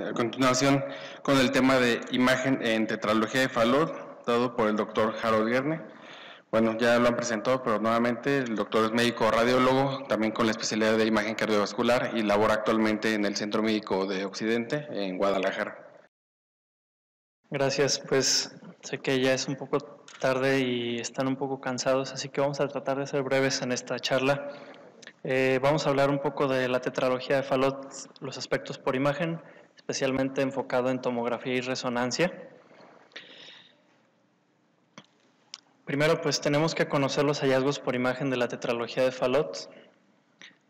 a continuación con el tema de imagen en tetralogía de Fallot, dado por el doctor Harold Guerne. Bueno, ya lo han presentado, pero nuevamente el doctor es médico radiólogo, también con la especialidad de imagen cardiovascular y labora actualmente en el Centro Médico de Occidente en Guadalajara. Gracias, pues sé que ya es un poco tarde y están un poco cansados, así que vamos a tratar de ser breves en esta charla. Vamos a hablar un poco de la tetralogía de Fallot, los aspectos por imagen, especialmente enfocado en tomografía y resonancia. Primero, pues tenemos que conocer los hallazgos por imagen de la tetralogía de Fallot,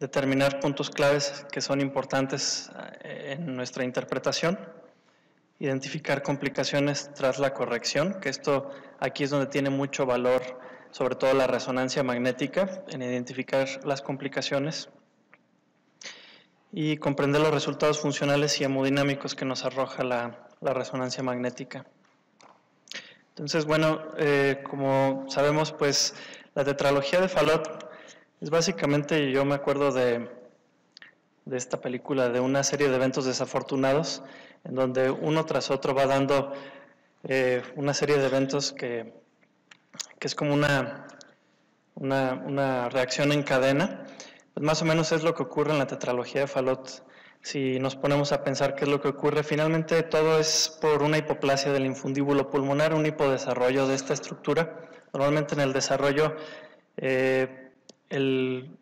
determinar puntos claves que son importantes en nuestra interpretación, identificar complicaciones tras la corrección, que esto aquí es donde tiene mucho valor, sobre todo la resonancia magnética, en identificar las complicaciones, y comprender los resultados funcionales y hemodinámicos que nos arroja la resonancia magnética. Entonces, bueno, como sabemos, pues la tetralogía de Fallot es básicamente, yo me acuerdo de esta película, de una serie de eventos desafortunados, en donde uno tras otro va dando una serie de eventos que es como una reacción en cadena. Pues más o menos es lo que ocurre en la tetralogía de Fallot. Si nos ponemos a pensar qué es lo que ocurre, finalmente todo es por una hipoplasia del infundíbulo pulmonar, un hipodesarrollo de esta estructura. Normalmente en el desarrollo el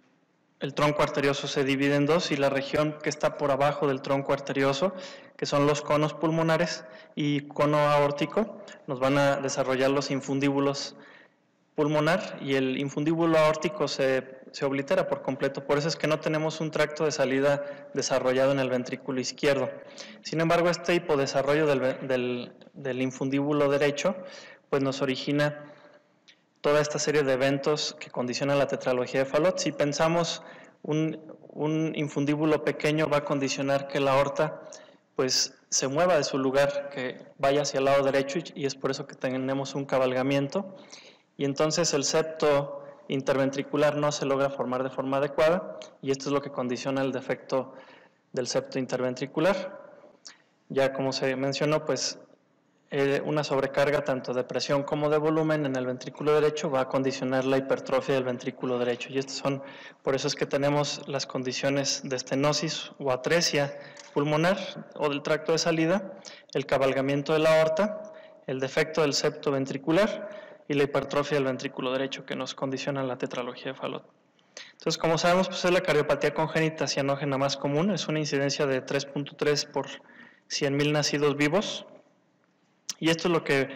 tronco arterioso se divide en dos y la región que está por abajo del tronco arterioso, que son los conos pulmonares y cono aórtico, nos van a desarrollar los infundíbulos pulmonar y el infundíbulo aórtico se oblitera por completo. Por eso es que no tenemos un tracto de salida desarrollado en el ventrículo izquierdo. Sin embargo, este hipodesarrollo del infundíbulo derecho pues nos origina toda esta serie de eventos que condicionan la tetralogía de Fallot. Si pensamos un infundíbulo pequeño va a condicionar que la aorta pues se mueva de su lugar, que vaya hacia el lado derecho, y es por eso que tenemos un cabalgamiento, y entonces el septo interventricular no se logra formar de forma adecuada, y esto es lo que condiciona el defecto del septo interventricular. Ya como se mencionó, pues una sobrecarga tanto de presión como de volumen en el ventrículo derecho va a condicionar la hipertrofia del ventrículo derecho, y estos son, por eso es que tenemos las condiciones de estenosis o atresia pulmonar o del tracto de salida, el cabalgamiento de la aorta, el defecto del septo ventricular y la hipertrofia del ventrículo derecho que nos condiciona la tetralogía de Fallot. Entonces, como sabemos, pues es la cardiopatía congénita cianógena más común, es una incidencia de 3.3 por 100.000 nacidos vivos. Y esto es lo que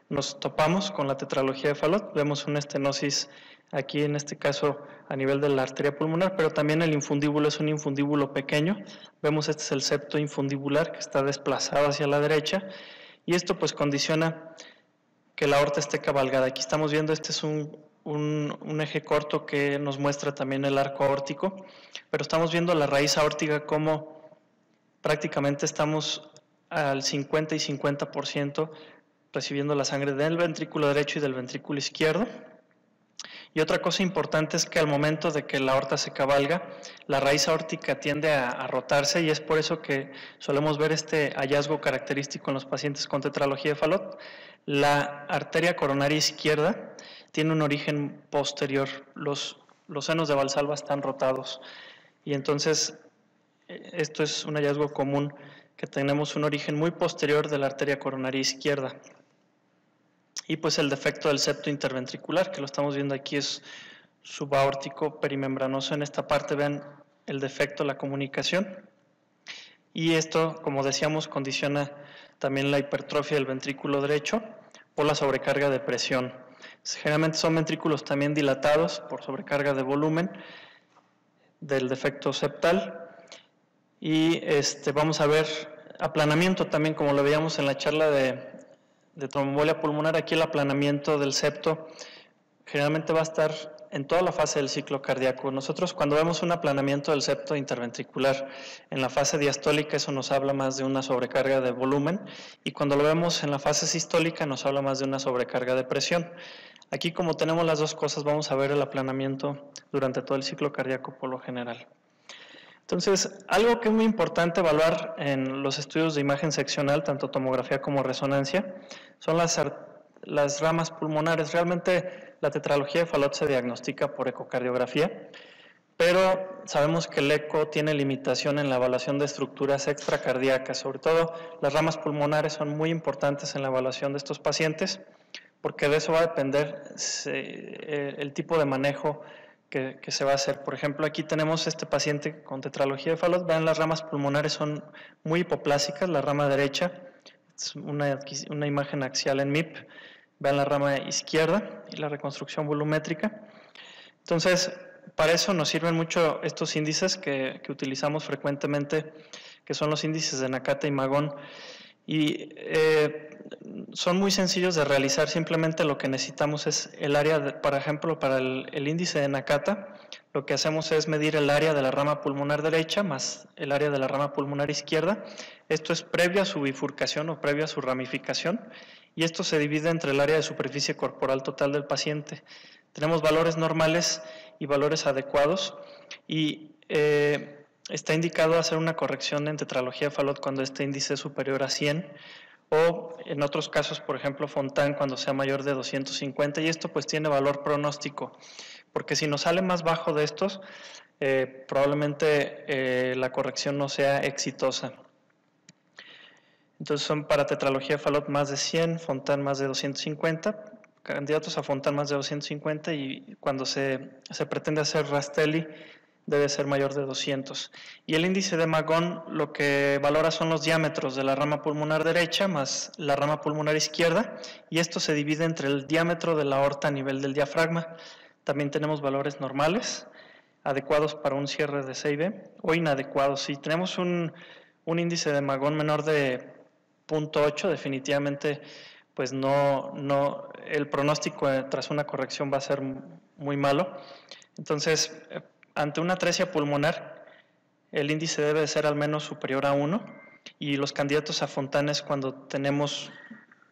nos topamos con la tetralogía de Fallot. Vemos una estenosis aquí, en este caso, a nivel de la arteria pulmonar, pero también el infundíbulo es un infundíbulo pequeño. Vemos este es el septo infundibular que está desplazado hacia la derecha, y esto pues condiciona que la aorta esté cabalgada. Aquí estamos viendo, este es un eje corto que nos muestra también el arco aórtico, pero estamos viendo la raíz aórtica como prácticamente estamos al 50 y 50% recibiendo la sangre del ventrículo derecho y del ventrículo izquierdo. Y otra cosa importante es que al momento de que la aorta se cabalga, la raíz aórtica tiende a rotarse, y es por eso que solemos ver este hallazgo característico en los pacientes con tetralogía de Fallot. La arteria coronaria izquierda tiene un origen posterior, los senos de Valsalva están rotados, y entonces esto es un hallazgo común, que tenemos un origen muy posterior de la arteria coronaria izquierda. Y pues el defecto del septo interventricular, que lo estamos viendo aquí, es subaórtico perimembranoso. En esta parte vean el defecto, la comunicación. Y esto, como decíamos, condiciona también la hipertrofia del ventrículo derecho por la sobrecarga de presión. Generalmente son ventrículos también dilatados por sobrecarga de volumen del defecto septal. Y vamos a ver aplanamiento también, como lo veíamos en la charla de tromboembolia pulmonar. Aquí el aplanamiento del septo generalmente va a estar en toda la fase del ciclo cardíaco. Nosotros cuando vemos un aplanamiento del septo interventricular en la fase diastólica, eso nos habla más de una sobrecarga de volumen, y cuando lo vemos en la fase sistólica nos habla más de una sobrecarga de presión. Aquí, como tenemos las dos cosas, vamos a ver el aplanamiento durante todo el ciclo cardíaco por lo general. Entonces, algo que es muy importante evaluar en los estudios de imagen seccional, tanto tomografía como resonancia, son las ramas pulmonares. Realmente la tetralogía de Fallot se diagnostica por ecocardiografía, pero sabemos que el eco tiene limitación en la evaluación de estructuras extracardíacas. Sobre todo, las ramas pulmonares son muy importantes en la evaluación de estos pacientes, porque de eso va a depender el tipo de manejo que se va a hacer. Por ejemplo, aquí tenemos este paciente con tetralogía de Fallot. Vean, las ramas pulmonares son muy hipoplásicas. La rama derecha es una imagen axial en MIP. Vean la rama izquierda y la reconstrucción volumétrica. Entonces, para eso nos sirven mucho estos índices que utilizamos frecuentemente, que son los índices de Nakata y Magón. Y son muy sencillos de realizar. Simplemente lo que necesitamos es el área, por ejemplo, para el índice de Nakata, lo que hacemos es medir el área de la rama pulmonar derecha más el área de la rama pulmonar izquierda. Esto es previo a su bifurcación o previo a su ramificación, y esto se divide entre el área de superficie corporal total del paciente. Tenemos valores normales y valores adecuados, y está indicado hacer una corrección en tetralogía de Fallot cuando este índice es superior a 100, o en otros casos, por ejemplo, Fontan, cuando sea mayor de 250, y esto pues tiene valor pronóstico, porque si nos sale más bajo de estos, probablemente la corrección no sea exitosa. Entonces son para tetralogía de Fallot más de 100, Fontan más de 250, candidatos a Fontan más de 250, y cuando se pretende hacer Rastelli debe ser mayor de 200. Y el índice de Magón lo que valora son los diámetros de la rama pulmonar derecha más la rama pulmonar izquierda, y esto se divide entre el diámetro de la aorta a nivel del diafragma. También tenemos valores normales, adecuados para un cierre de CIB, o inadecuados. Si tenemos un índice de Magón menor de 0.8, definitivamente pues no, el pronóstico tras una corrección va a ser muy malo. Entonces, ante una atresia pulmonar, el índice debe de ser al menos superior a 1, y los candidatos a Fontan es cuando tenemos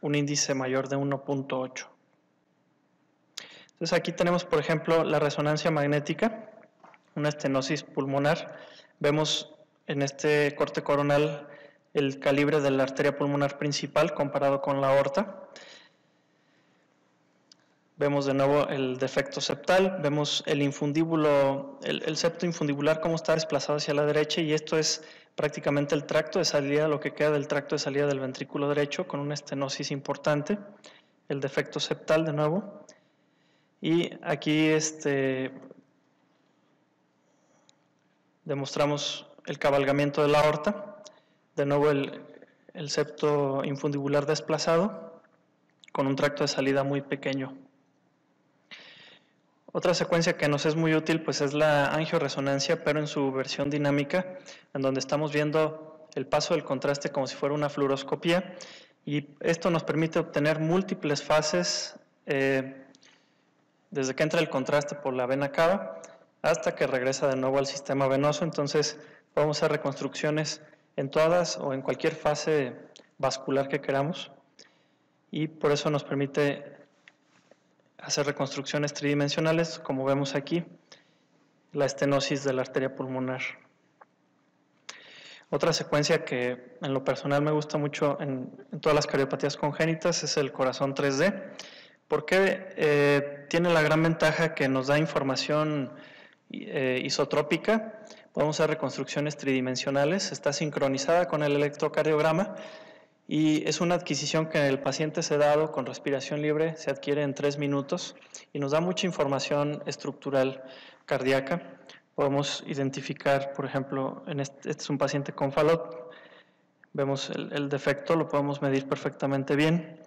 un índice mayor de 1.8. Entonces aquí tenemos, por ejemplo, la resonancia magnética, una estenosis pulmonar. Vemos en este corte coronal el calibre de la arteria pulmonar principal comparado con la aorta. Vemos de nuevo el defecto septal, vemos el infundíbulo, el septo infundibular cómo está desplazado hacia la derecha, y esto es prácticamente el tracto de salida, lo que queda del tracto de salida del ventrículo derecho, con una estenosis importante. El defecto septal de nuevo. Y aquí demostramos el cabalgamiento de la aorta. De nuevo el septo infundibular desplazado, con un tracto de salida muy pequeño. Otra secuencia que nos es muy útil pues es la angioresonancia, pero en su versión dinámica, en donde estamos viendo el paso del contraste como si fuera una fluoroscopía, y esto nos permite obtener múltiples fases desde que entra el contraste por la vena cava hasta que regresa de nuevo al sistema venoso. Entonces podemos hacer reconstrucciones en todas o en cualquier fase vascular que queramos, y por eso nos permite hacer reconstrucciones tridimensionales, como vemos aquí, la estenosis de la arteria pulmonar. Otra secuencia que en lo personal me gusta mucho en todas las cardiopatías congénitas es el corazón 3D, porque tiene la gran ventaja que nos da información isotrópica. Podemos hacer reconstrucciones tridimensionales, está sincronizada con el electrocardiograma, y es una adquisición que el paciente sedado con respiración libre se adquiere en 3 minutos, y nos da mucha información estructural cardíaca. Podemos identificar, por ejemplo, este es un paciente con Fallot, vemos el defecto, lo podemos medir perfectamente bien.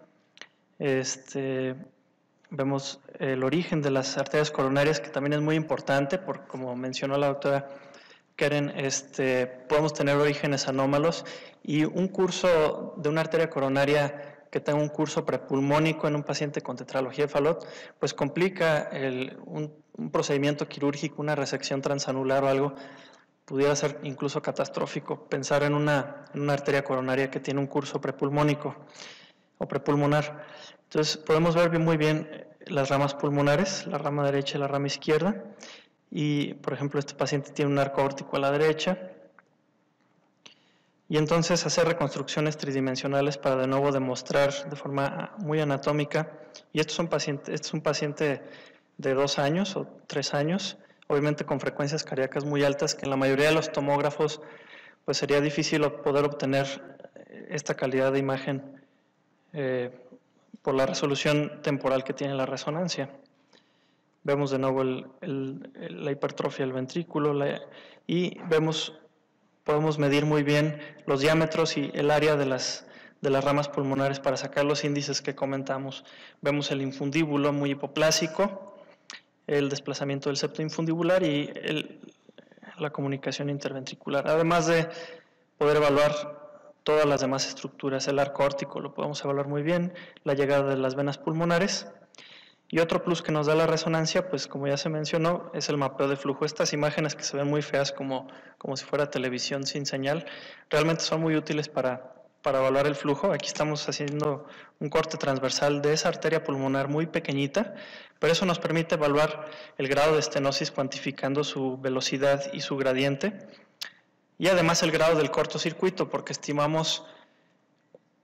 Vemos el origen de las arterias coronarias, que también es muy importante, porque como mencionó la doctora Keren, podemos tener orígenes anómalos, y un curso de una arteria coronaria que tenga un curso prepulmónico en un paciente con tetralogía de Fallot, pues complica un procedimiento quirúrgico, una resección transanular o algo, pudiera ser incluso catastrófico pensar en una arteria coronaria que tiene un curso prepulmónico o prepulmonar. Entonces podemos ver muy bien las ramas pulmonares, la rama derecha y la rama izquierda, y, por ejemplo, este paciente tiene un arco aórtico a la derecha. Y entonces hacer reconstrucciones tridimensionales para de nuevo demostrar de forma muy anatómica. Y este es un paciente de 2 años o 3 años, obviamente con frecuencias cardíacas muy altas, que en la mayoría de los tomógrafos pues sería difícil poder obtener esta calidad de imagen por la resolución temporal que tiene la resonancia. Vemos de nuevo la hipertrofia del ventrículo y podemos medir muy bien los diámetros y el área de las ramas pulmonares para sacar los índices que comentamos. Vemos el infundíbulo muy hipoplásico, el desplazamiento del septo infundibular y la comunicación interventricular. Además de poder evaluar todas las demás estructuras, el arco aórtico lo podemos evaluar muy bien, la llegada de las venas pulmonares. Y otro plus que nos da la resonancia, pues como ya se mencionó, es el mapeo de flujo. Estas imágenes que se ven muy feas como si fuera televisión sin señal, realmente son muy útiles para evaluar el flujo. Aquí estamos haciendo un corte transversal de esa arteria pulmonar muy pequeñita, pero eso nos permite evaluar el grado de estenosis cuantificando su velocidad y su gradiente, y además el grado del cortocircuito, porque estimamos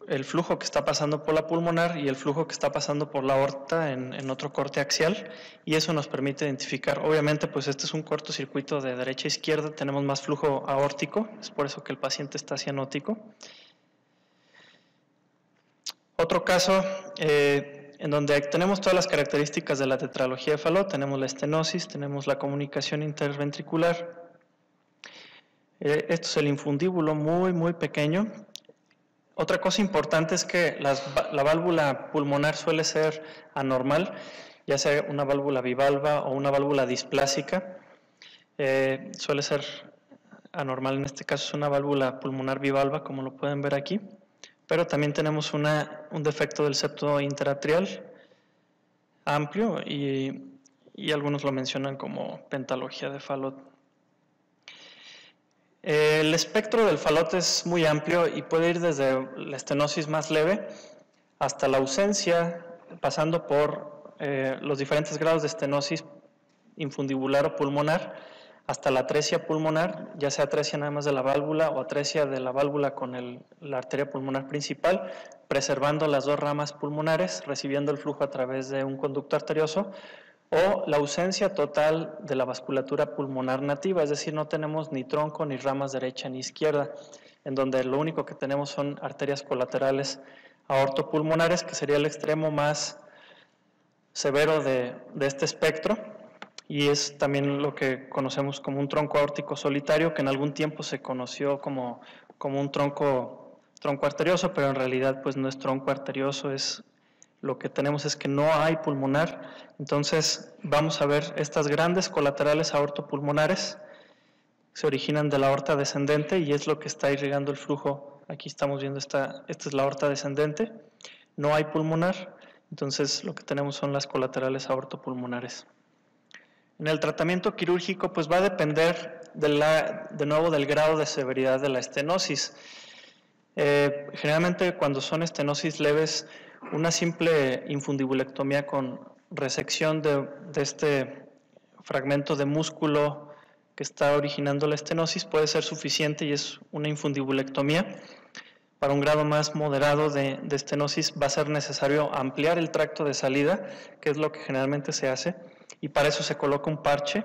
el flujo que está pasando por la pulmonar y el flujo que está pasando por la aorta en otro corte axial, y eso nos permite identificar. Obviamente, pues este es un cortocircuito de derecha a izquierda, tenemos más flujo aórtico, es por eso que el paciente está cianótico. Otro caso en donde tenemos todas las características de la tetralogía de Fallot, tenemos la estenosis, tenemos la comunicación interventricular. Esto es el infundíbulo muy pequeño. Otra cosa importante es que la válvula pulmonar suele ser anormal, ya sea una válvula bivalva o una válvula displásica. Suele ser anormal, en este caso es una válvula pulmonar bivalva, como lo pueden ver aquí, pero también tenemos un defecto del septo interatrial amplio y algunos lo mencionan como pentalogía de Fallot. El espectro del Fallot es muy amplio y puede ir desde la estenosis más leve hasta la ausencia, pasando por los diferentes grados de estenosis infundibular o pulmonar, hasta la atresia pulmonar, ya sea atresia nada más de la válvula o atresia de la válvula con la arteria pulmonar principal, preservando las dos ramas pulmonares, recibiendo el flujo a través de un conducto arterioso, o la ausencia total de la vasculatura pulmonar nativa, es decir, no tenemos ni tronco ni ramas derecha ni izquierda, en donde lo único que tenemos son arterias colaterales aortopulmonares, que sería el extremo más severo de este espectro, y es también lo que conocemos como un tronco aórtico solitario, que en algún tiempo se conoció como un tronco arterioso, pero en realidad pues no es tronco arterioso, lo que tenemos es que no hay pulmonar. Entonces vamos a ver estas grandes colaterales aortopulmonares, se originan de la aorta descendente y es lo que está irrigando el flujo. Aquí estamos viendo esta es la aorta descendente, no hay pulmonar, entonces lo que tenemos son las colaterales aortopulmonares. En el tratamiento quirúrgico pues va a depender de nuevo del grado de severidad de la estenosis. Generalmente cuando son estenosis leves, una simple infundibulectomía con resección de este fragmento de músculo que está originando la estenosis puede ser suficiente y es una infundibulectomía. Para un grado más moderado de estenosis va a ser necesario ampliar el tracto de salida, que es lo que generalmente se hace, y para eso se coloca un parche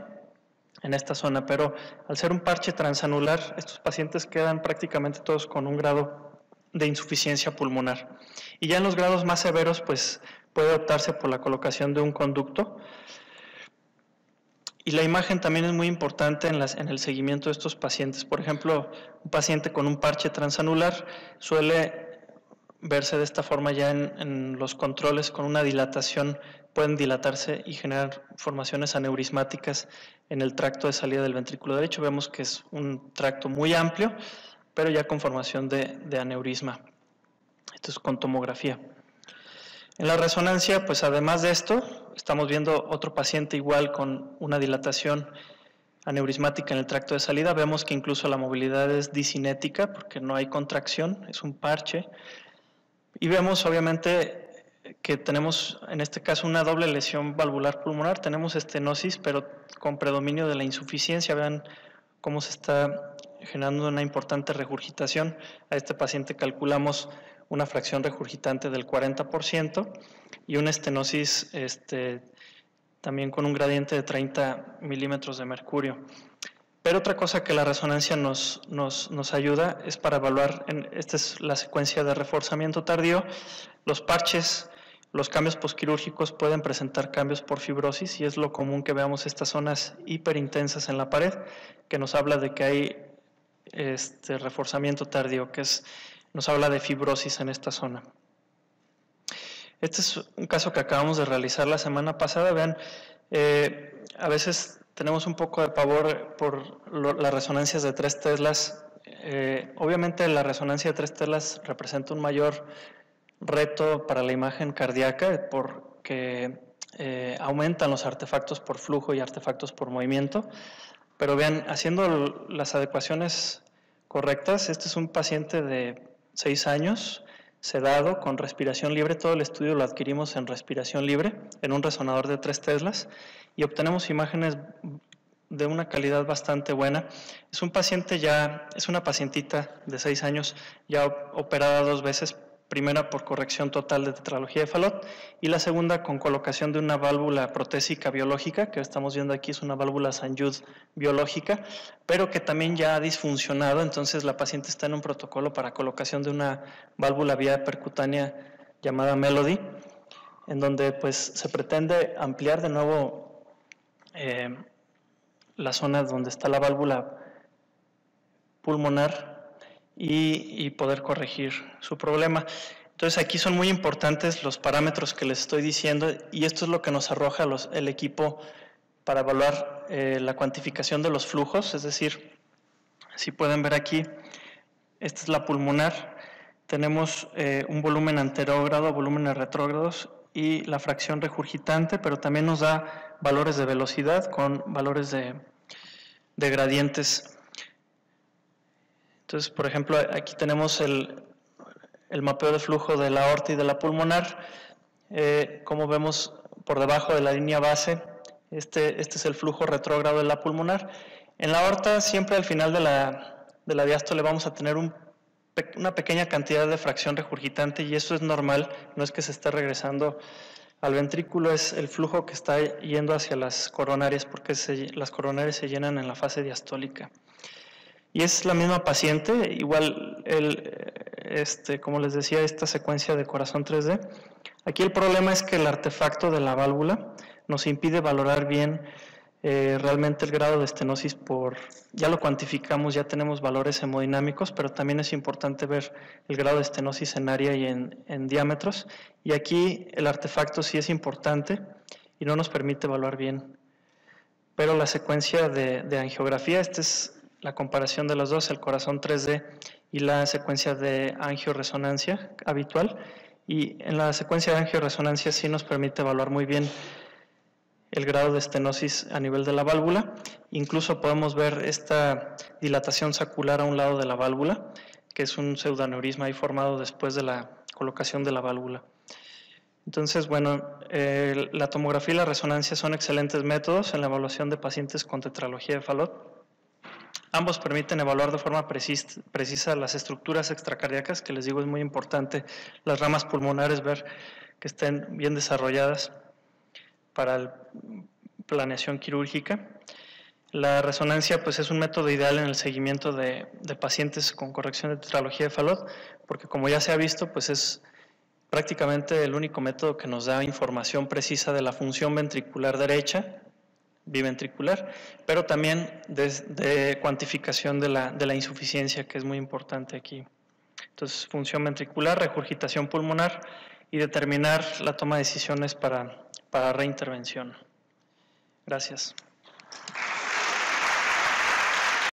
en esta zona, pero al ser un parche transanular, estos pacientes quedan prácticamente todos con un grado de insuficiencia pulmonar. Y ya en los grados más severos, pues puede optarse por la colocación de un conducto. Y la imagen también es muy importante en el seguimiento de estos pacientes. Por ejemplo, un paciente con un parche transanular suele verse de esta forma ya en los controles con una dilatación, pueden dilatarse y generar formaciones aneurismáticas en el tracto de salida del ventrículo derecho. Vemos que es un tracto muy amplio, pero ya con formación de aneurisma. Esto es con tomografía. En la resonancia, pues además de esto, estamos viendo otro paciente igual con una dilatación aneurismática en el tracto de salida. Vemos que incluso la movilidad es discinética porque no hay contracción, es un parche. Y vemos obviamente que tenemos en este caso una doble lesión valvular pulmonar, tenemos estenosis, pero con predominio de la insuficiencia. Vean cómo se está generando una importante regurgitación. A este paciente calculamos una fracción regurgitante del 40% y una estenosis también con un gradiente de 30 milímetros de mercurio. Pero otra cosa que la resonancia nos ayuda es para evaluar, esta es la secuencia de reforzamiento tardío, los parches, los cambios posquirúrgicos pueden presentar cambios por fibrosis y es lo común que veamos estas zonas hiperintensas en la pared, que nos habla de que hay reforzamiento tardío, nos habla de fibrosis en esta zona. Este es un caso que acabamos de realizar la semana pasada. Vean, a veces tenemos un poco de pavor por las resonancias de 3 teslas. Obviamente la resonancia de 3 teslas representa un mayor reto para la imagen cardíaca porque aumentan los artefactos por flujo y artefactos por movimiento. Pero vean, haciendo las adecuaciones correctas, este es un paciente de 6 años, sedado, con respiración libre. Todo el estudio lo adquirimos en respiración libre, en un resonador de 3 teslas, y obtenemos imágenes de una calidad bastante buena. Es un paciente es una pacientita de 6 años, ya operada 2 veces, primera por corrección total de tetralogía de Fallot y la segunda con colocación de una válvula protésica biológica, que estamos viendo aquí es una válvula St. biológica, pero que también ya ha disfuncionado. Entonces la paciente está en un protocolo para colocación de una válvula vía percutánea llamada Melody, en donde pues se pretende ampliar de nuevo la zona donde está la válvula pulmonar y poder corregir su problema. Entonces aquí son muy importantes los parámetros que les estoy diciendo y esto es lo que nos arroja el equipo para evaluar la cuantificación de los flujos. Es decir, si pueden ver aquí, esta es la pulmonar, tenemos un volumen anterógrado, volúmenes retrógrados y la fracción regurgitante, pero también nos da valores de velocidad con valores de gradientes. Entonces, por ejemplo, aquí tenemos el mapeo de flujo de la aorta y de la pulmonar. Como vemos por debajo de la línea base, este es el flujo retrógrado de la pulmonar. En la aorta, siempre al final de la diástole vamos a tener una pequeña cantidad de fracción regurgitante y eso es normal, no es que se esté regresando al ventrículo, es el flujo que está yendo hacia las coronarias, porque las coronarias se llenan en la fase diastólica. Y es la misma paciente, igual, como les decía, esta secuencia de corazón 3D. Aquí el problema es que el artefacto de la válvula nos impide valorar bien realmente el grado de estenosis ya lo cuantificamos, ya tenemos valores hemodinámicos, pero también es importante ver el grado de estenosis en área y en diámetros. Y aquí el artefacto sí es importante y no nos permite evaluar bien. Pero la secuencia de angiografía, esta es la comparación de los dos, el corazón 3D y la secuencia de angioresonancia habitual. Y en la secuencia de angioresonancia sí nos permite evaluar muy bien el grado de estenosis a nivel de la válvula. Incluso podemos ver esta dilatación sacular a un lado de la válvula, que es un pseudoaneurisma ahí formado después de la colocación de la válvula. Entonces, bueno, la tomografía y la resonancia son excelentes métodos en la evaluación de pacientes con tetralogía de Fallot. Ambos permiten evaluar de forma precisa las estructuras extracardíacas, que les digo es muy importante, las ramas pulmonares, ver que estén bien desarrolladas para la planeación quirúrgica. La resonancia pues es un método ideal en el seguimiento de pacientes con corrección de tetralogía de Fallot, porque como ya se ha visto, pues es prácticamente el único método que nos da información precisa de la función ventricular derecha, biventricular, pero también de cuantificación de la insuficiencia, que es muy importante aquí. Entonces, función ventricular, regurgitación pulmonar y determinar la toma de decisiones para reintervención. Gracias.